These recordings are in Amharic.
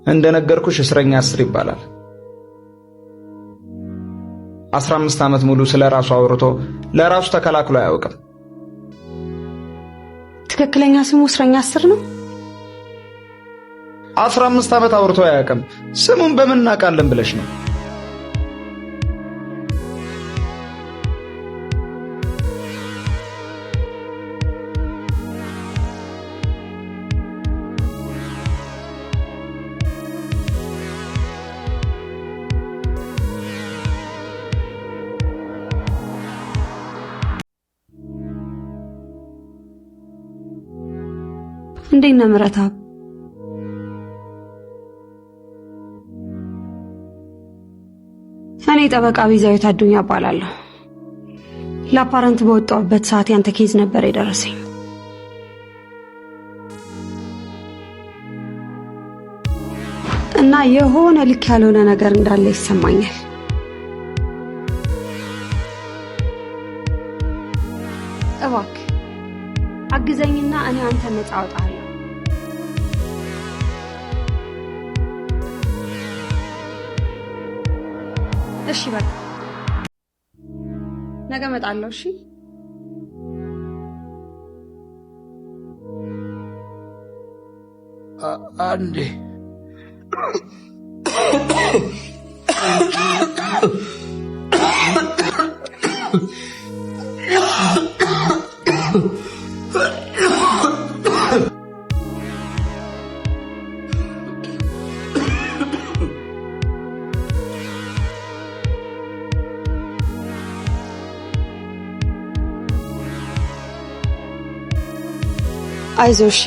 እንደነገርኩሽ እስረኛ 10 ይባላል። 15 ዓመት ሙሉ ስለራሱ አውርቶ ለራሱ ተከላክሎ አያውቅም። ትክክለኛ ስሙ እስረኛ 10 ነው። 15 ዓመት አውርቶ አያውቅም። ስሙን በምን እናውቃለን ብለሽ ነው? እንዴት ነህ ምረታብ? እኔ ጠበቃ ቢዛዊት አዱኛ እባላለሁ። ለአፓረንት በወጣሁበት ሰዓት ያንተ ኬዝ ነበር የደረሰኝ። እና የሆነ ልክ ያልሆነ ነገር እንዳለ ይሰማኛል። እባክህ አግዘኝና እኔ አንተ ነፃ አውጣለሁ። እሺ በቃ ነገ እመጣለሁ። እሺ አንዴ አይዞህ እሺ።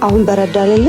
አሁን በረዳ አይደለ?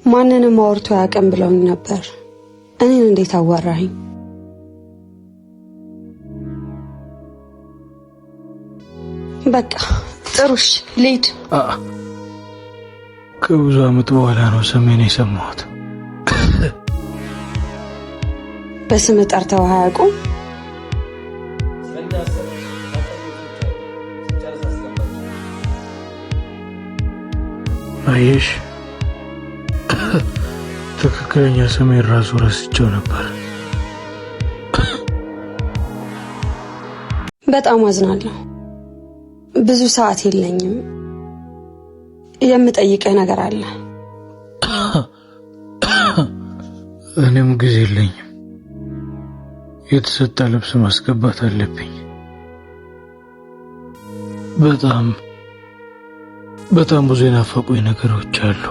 ማንንም አውርቶ ያቀም ብለውኝ ነበር። እኔን እንዴት አዋራኸኝ? በቃ ጥሩሽ ልሂድ። ከብዙ ዓመት በኋላ ነው ስሜን የሰማሁት። በስም ጠርተው አያውቁም? አየሽ፣ ትክክለኛ ስሜን ራሱ ረስቼው ነበር። በጣም አዝናለሁ። ብዙ ሰዓት የለኝም። የምጠይቀህ ነገር አለ። እኔም ጊዜ የለኝም። የተሰጠ ልብስ ማስገባት አለብኝ። በጣም ብዙ የናፈቁኝ ነገሮች አሉ።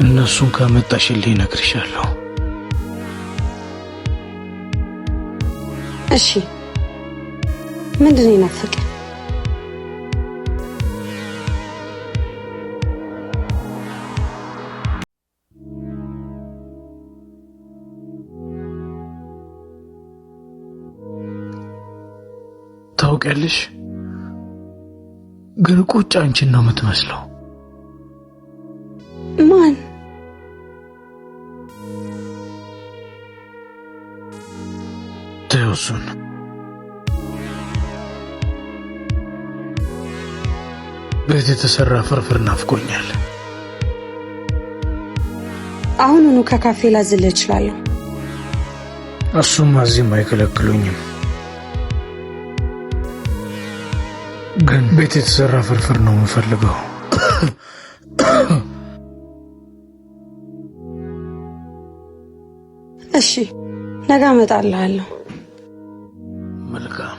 እነሱን ካመጣሽልኝ እነግርሻለሁ። እሺ፣ ምንድን ነው የናፈቀኝ? ታውቂያለሽ፣ ግን ቁጭ አንቺን ነው የምትመስለው። ማን? ተውሱን ቤት የተሰራ ፍርፍር ናፍቆኛል። አሁኑኑ ከካፌ ላዝልህ እችላለሁ። እሱም እዚህም አይከለክሉኝም። ግን ቤት የተሰራ ፍርፍር ነው የምፈልገው። እሺ፣ ነገ እመጣልሃለሁ። መልካም።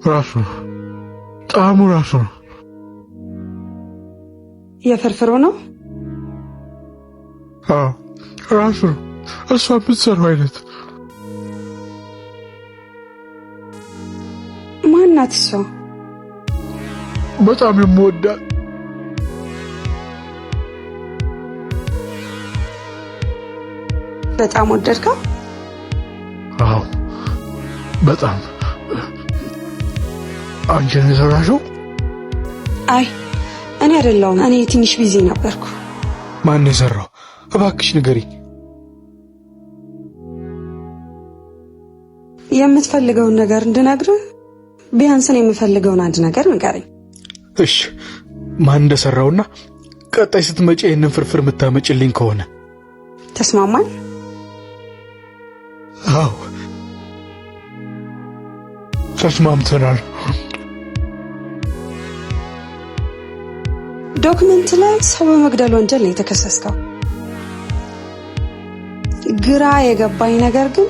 ራሱ ጣዕሙ ራሱ ነው። የፍርፍሩ ነው? አዎ ራሱ ነው። እሷ የምትሰራው አይነት። ማናት እሷ? በጣም የምወዳት። በጣም ወደድከው? አዎ በጣም። አንቺ ነሽ የሰራሽው? አይ እኔ አይደለሁም። እኔ ትንሽ ቢዚ ነበርኩ። ማን ነው የሰራው? እባክሽ ንገሪኝ። የምትፈልገውን ነገር እንድነግርህ ቢያንስ እኔ የምፈልገውን አንድ ነገር ንገረኝ። እሺ ማን እንደሰራውና ቀጣይ ስትመጪ ይሄንን ፍርፍር የምታመጭልኝ ከሆነ ተስማማን? አዎ ተስማምተናል። ዶክመንት ላይ ሰው በመግደል ወንጀል ነው የተከሰስከው። ግራ የገባኝ ነገር ግን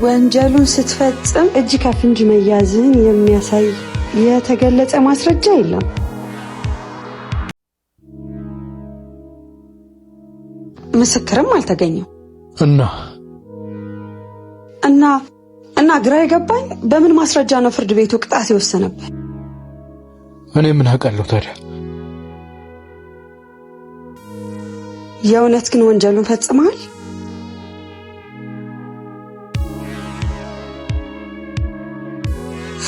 ወንጀሉን ስትፈጽም እጅ ከፍንጅ መያዝን የሚያሳይ የተገለጸ ማስረጃ የለም። ምስክርም አልተገኘም። እና ግራ የገባኝ በምን ማስረጃ ነው ፍርድ ቤቱ ቅጣት የወሰነበት? እኔ ምን አውቃለሁ ታዲያ? የእውነት ግን ወንጀሉን ፈጽመሃል?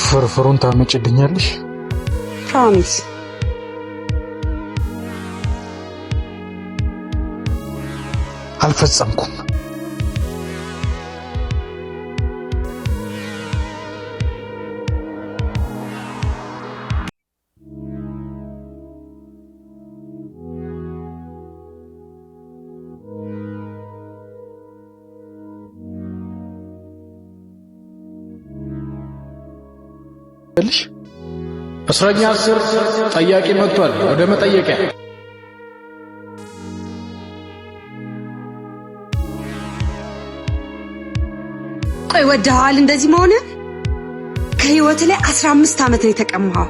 ፍርፍሩን ታመጭልኛለሽ? ፕሮሚስ። አልፈጸምኩም። እስረኛ 10 ጠያቂ መጥቷል። ወደ መጠየቂያ። ቆይ ወደሃል እንደዚህ መሆነ? ከህይወት ላይ 15 ዓመት ነው የተቀማው።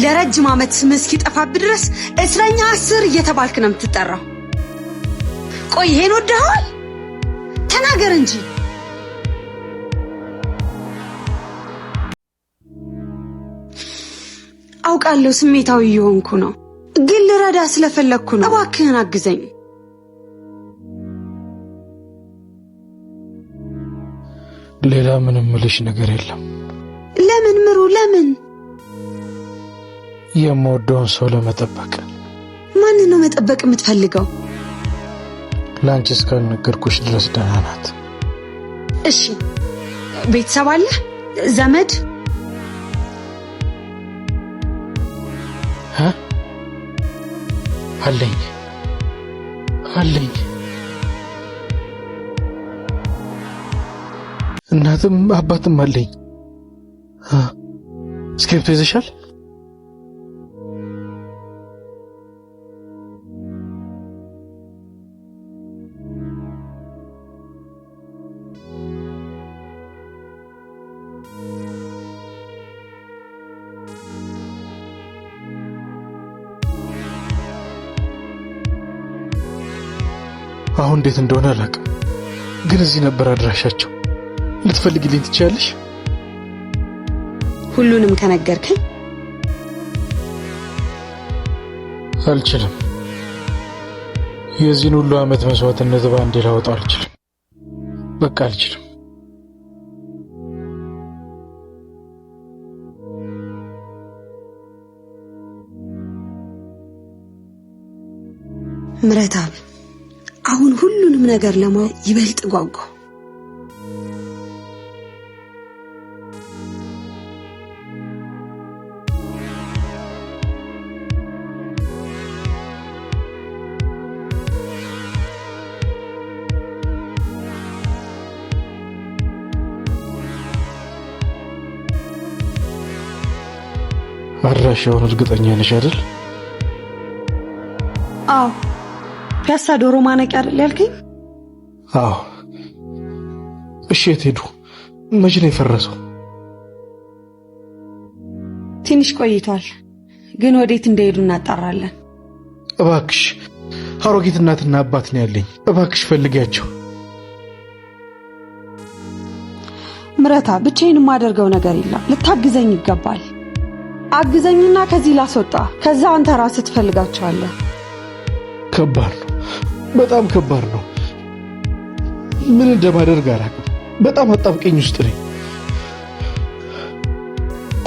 ለረጅም ዓመት ስምህ እስኪጠፋብህ ድረስ እስረኛ 10 እየተባልክ ነው የምትጠራው። ቆይ ይሄን ወደሃል? ተናገር እንጂ። አውቃለሁ ስሜታዊ እየሆንኩ ነው፣ ግን ልረዳ ስለፈለኩ ነው። እባክህን አግዘኝ። ሌላ ምንም ልሽ ነገር የለም። ለምን ምሩ? ለምን? የምወደውን ሰው ለመጠበቅ። ማን ነው መጠበቅ የምትፈልገው? ላንቺ እስካልነገርኩሽ ድረስ ደህና ናት። እሺ ቤተሰብ አለ? ዘመድ? አለኝ። እናትም አባትም አለኝ። እስክሪፕቶ ይዘሻል? አሁን እንዴት እንደሆነ አላውቅም፣ ግን እዚህ ነበር አድራሻቸው። ልትፈልግልኝ ትችያለሽ? ሁሉንም ከነገርከኝ። አልችልም። የዚህን ሁሉ ዓመት መስዋዕትነት ባንዴ ላወጣው አልችልም። በቃ አልችልም። ምረታብ አሁን ሁሉንም ነገር ለማወቅ ይበልጥ ጓጓ። አድራሻውን እርግጠኛ ነሽ አይደል? አዎ ፒያሳ ዶሮ ማነቂያ አይደል ያልከኝ? አዎ። እሺ የት ሄዱ? መቼ ነው የፈረሰው? ትንሽ ቆይቷል፣ ግን ወዴት እንደሄዱ እናጣራለን። እባክሽ አሮጊት እናትና አባት ነው ያለኝ። እባክሽ ፈልጊያቸው። ምረታ፣ ብቻዬን የማደርገው ነገር የለም። ልታግዘኝ ይገባል። አግዘኝና ከዚህ ላስወጣ። ከዛ አንተ ራስህ ትፈልጋቸዋለህ። ከባድ ነው፣ በጣም ከባድ ነው። ምን እንደማደርግ አላውቅም። በጣም አጣብቀኝ ውስጥ ነኝ።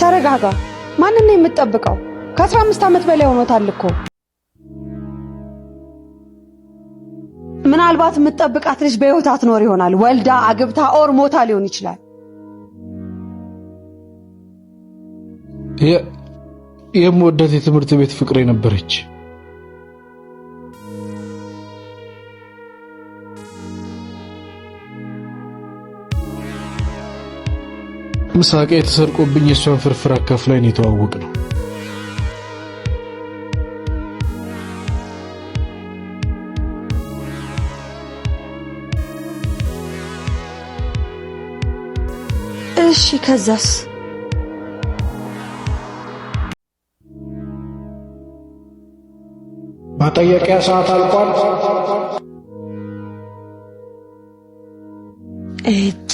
ተረጋጋ። ማንን ነው የምትጠብቀው? ከ15 ዓመት በላይ ሆኖታል እኮ። ምናልባት የምትጠብቃት ልጅ በሕይወት አትኖር ይሆናል። ወልዳ አግብታ ኦር ሞታ ሊሆን ይችላል። የምወዳት የትምህርት ቤት ፍቅሬ ነበረች። ምሳቄ የተሰርቆብኝ የሷን ፍርፍር አካፍላኝ የተዋወቅ ነው። እሺ ከዛስ? ማጠየቂያ ሰዓት አልቋል። እጭ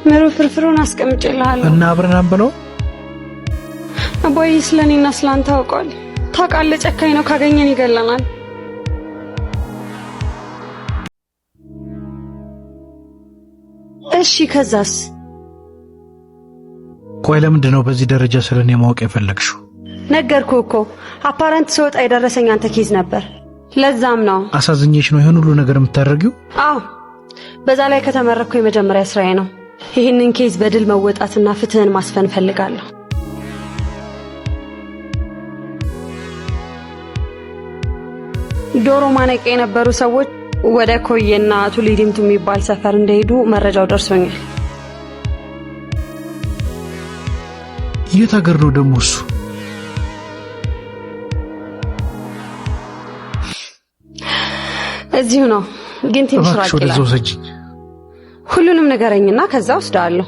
ምሩ ፍርፍሩን አስቀምጬልሃለሁ እና አብረን አንበለው። አባዬ ስለኔና ስላንተ አውቋል። ታውቃለህ፣ ጨካኝ ነው። ካገኘን ይገለናል። እሺ ከዛስ? ቆይ ለምንድን ነው በዚህ ደረጃ ስለኔ ማወቅ የፈለግሽው? ነገርኩህ እኮ አፓረንት ስወጣ የደረሰኝ አንተ ኬዝ ነበር። ለዛም ነው። አሳዝኜሽ ነው ይሄን ሁሉ ነገር የምታደርጊው? አዎ፣ በዛ ላይ ከተመረኩ የመጀመሪያ ስራዬ ነው። ይህንን ኬዝ በድል መወጣትና ፍትህን ማስፈን ፈልጋለሁ። ዶሮ ማነቂያ የነበሩ ሰዎች ወደ ኮየና ቱሊዲምቱ የሚባል ሰፈር እንደሄዱ መረጃው ደርሶኛል። የት ሀገር ነው ደግሞ እሱ? እዚሁ ነው፣ ግን ትንሽ ራቅ ይላል። ሁሉንም ነገረኝና ከዛ ወስዳለሁ።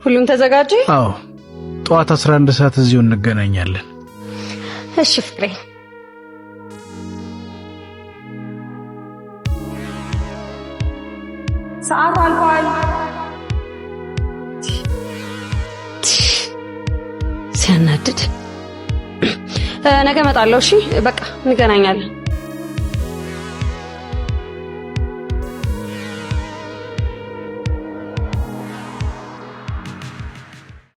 ሁሉም ተዘጋጀ? አዎ፣ ጠዋት 11 ሰዓት እዚሁ እንገናኛለን። እሺ ፍቅሬ። ሰዓት አልቋል። ሲያናድድ። ነገ እመጣለሁ። እሺ በቃ እንገናኛለን።